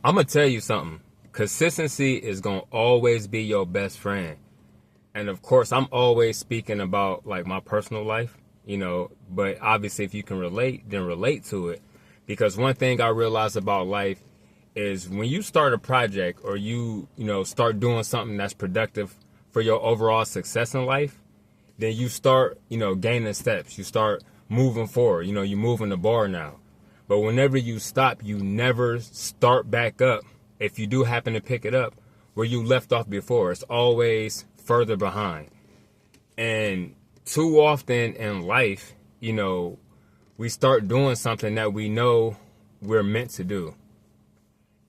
I'm gonna tell you something. Consistency is gonna always be your best friend. And of course, I'm always speaking about like my personal life, but obviously if you can relate, then relate to it. Because one thing I realized about life is when you start a project or start doing something that's productive for your overall success in life, then you start, gaining steps. You start moving forward. You're moving the bar now. But whenever you stop, you never start back up. If you do happen to pick it up where you left off before, it's always further behind. And too often in life, we start doing something that we know we're meant to do.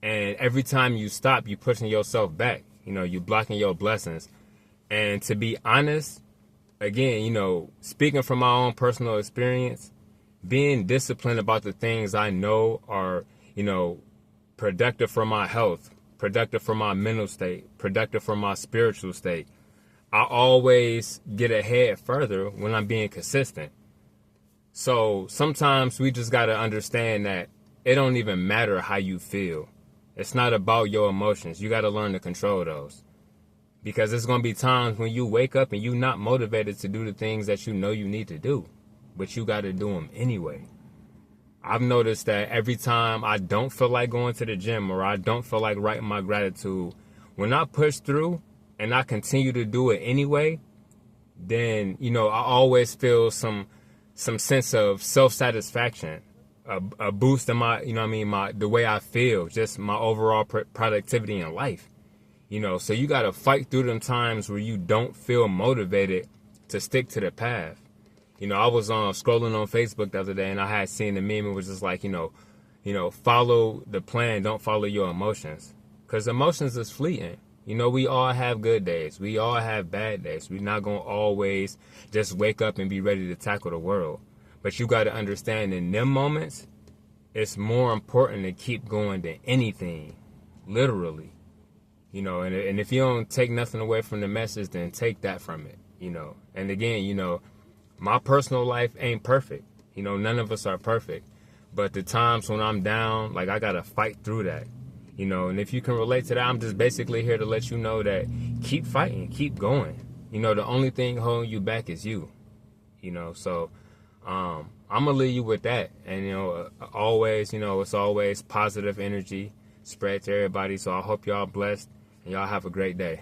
And every time you stop, you're pushing yourself back. You're blocking your blessings. And to be honest, again, speaking from my own personal experience, being disciplined about the things I know are, productive for my health, productive for my mental state, productive for my spiritual state, I always get ahead further when I'm being consistent. So sometimes we just got to understand that it don't even matter how you feel. It's not about your emotions. You got to learn to control those. Because there's going to be times when you wake up and you're not motivated to do the things that you know you need to do, but you got to do them anyway. I've noticed that every time I don't feel like going to the gym or I don't feel like writing my gratitude, when I push through and I continue to do it anyway, then, I always feel some sense of self-satisfaction, a boost in my, the way I feel, just my overall productivity in life. So you got to fight through them times where you don't feel motivated to stick to the path. I was scrolling on Facebook the other day and I had seen the meme. It was just like, follow the plan, don't follow your emotions. Because emotions is fleeting. We all have good days. We all have bad days. We're not going to always just wake up and be ready to tackle the world. But you got to understand in them moments, it's more important to keep going than anything. Literally. And if you don't take nothing away from the message, then take that from it, And again, my personal life ain't perfect. None of us are perfect. But the times when I'm down, like I got to fight through that, And if you can relate to that, I'm just basically here to let you know that keep fighting, keep going. The only thing holding you back is you, So I'm going to leave you with that. And, always, it's always positive energy spread to everybody. So I hope y'all blessed and y'all have a great day.